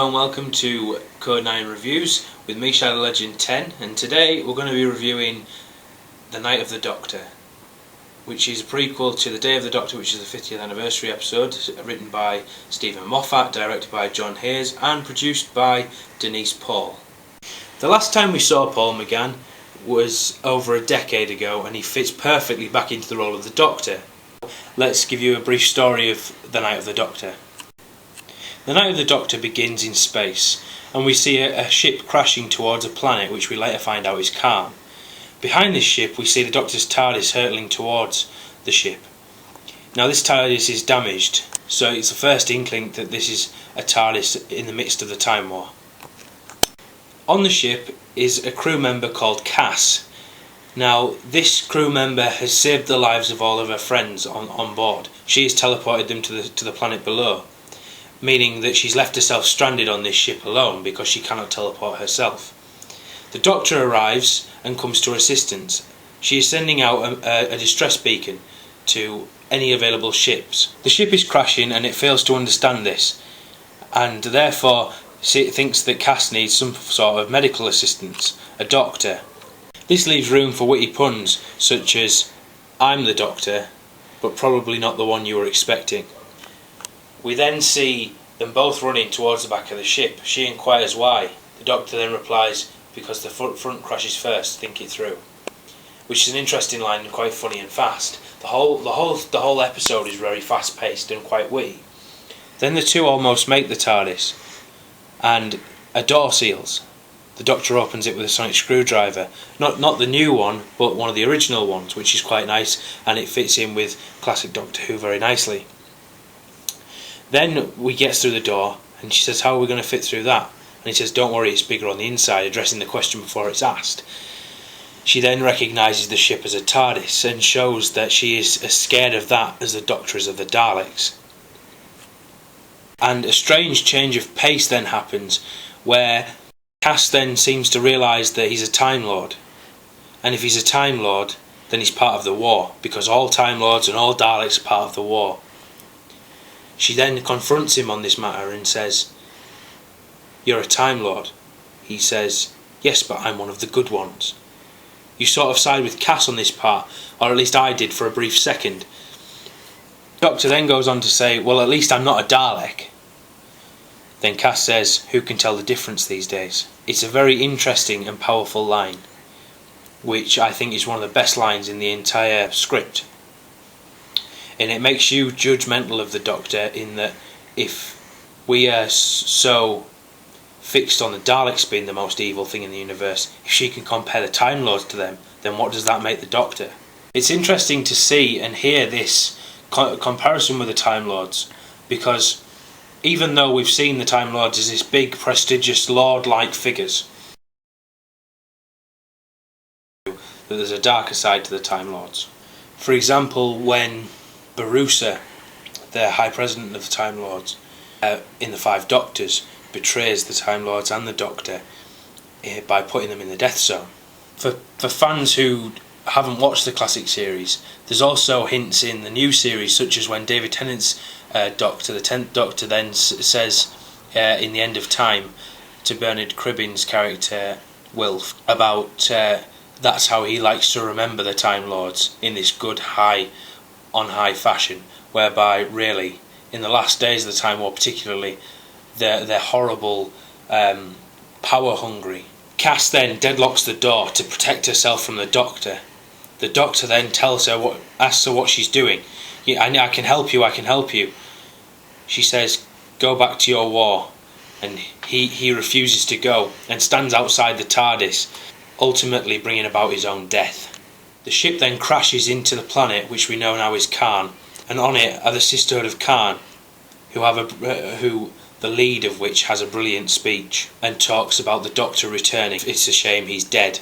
Hello and welcome to Code 9 Reviews with me, Shadow Legend 10, and today we're going to be reviewing The Night of the Doctor, which is a prequel to The Day of the Doctor, which is the 50th anniversary episode, written by Stephen Moffat, directed by John Hayes and produced by Denise Paul. The last time we saw Paul McGann was over a decade ago, and he fits perfectly back into the role of the Doctor. Let's give you a brief story of The Night of the Doctor. The Night of the Doctor begins in space, and we see a ship crashing towards a planet which we later find out is Kharn. Behind this ship we see the Doctor's TARDIS hurtling towards the ship. Now this TARDIS is damaged, so it's the first inkling that this is a TARDIS in the midst of the Time War. On the ship is a crew member called Cass. Now this crew member has saved the lives of all of her friends on board. She has teleported them to the planet below, meaning that she's left herself stranded on this ship alone because she cannot teleport herself. The Doctor arrives and comes to her assistance. She is sending out a distress beacon to any available ships. The ship is crashing and it fails to understand this, and therefore it thinks that Cass needs some sort of medical assistance, a doctor. This leaves room for witty puns such as, "I'm the Doctor, but probably not the one you were expecting." We then see them both running towards the back of the ship. She inquires why. The Doctor then replies, "Because the front crashes first, think it through." Which is an interesting line and quite funny and fast. The whole episode is very fast paced and quite witty. Then the two almost make the TARDIS, and a door seals. The Doctor opens it with a sonic screwdriver. Not the new one, but one of the original ones, which is quite nice, and it fits in with classic Doctor Who very nicely. Then we get through the door, and she says, "How are we going to fit through that?" And he says, "Don't worry, it's bigger on the inside," addressing the question before it's asked. She then recognises the ship as a TARDIS and shows that she is as scared of that as the Doctor is of the Daleks. And a strange change of pace then happens, where Cass then seems to realise that he's a Time Lord. And if he's a Time Lord, then he's part of the war, because all Time Lords and all Daleks are part of the war. She then confronts him on this matter and says, "You're a Time Lord." He says, "Yes, but I'm one of the good ones." You sort of side with Cass on this part, or at least I did for a brief second. The Doctor then goes on to say, "Well, at least I'm not a Dalek." Then Cass says, "Who can tell the difference these days?" It's a very interesting and powerful line, which I think is one of the best lines in the entire script. And it makes you judgmental of the Doctor, in that if we are so fixed on the Daleks being the most evil thing in the universe, if she can compare the Time Lords to them, then what does that make the Doctor? It's interesting to see and hear this comparison with the Time Lords, because even though we've seen the Time Lords as this big, prestigious, lord-like figures, that there's a darker side to the Time Lords. For example, when Barusa, the High President of the Time Lords, in the Five Doctors, betrays the Time Lords and the Doctor by putting them in the Death Zone. For fans who haven't watched the classic series, there's also hints in the new series, such as when David Tennant's Doctor, the 10th Doctor, then says in The End of Time to Bernard Cribbin's character Wilf about that's how he likes to remember the Time Lords, in this good on high fashion, whereby really in the last days of the Time War particularly, they're horrible, power hungry. Cass then deadlocks the door to protect herself from the Doctor. The Doctor then asks her what she's doing. "Yeah, I can help you, I can help you." She says, "Go back to your war," and he refuses to go and stands outside the TARDIS, ultimately bringing about his own death. The ship then crashes into the planet which we know now is Kharn, and on it are the Sisterhood of Kharn, who the lead of which has a brilliant speech and talks about the Doctor returning. It's a shame he's dead.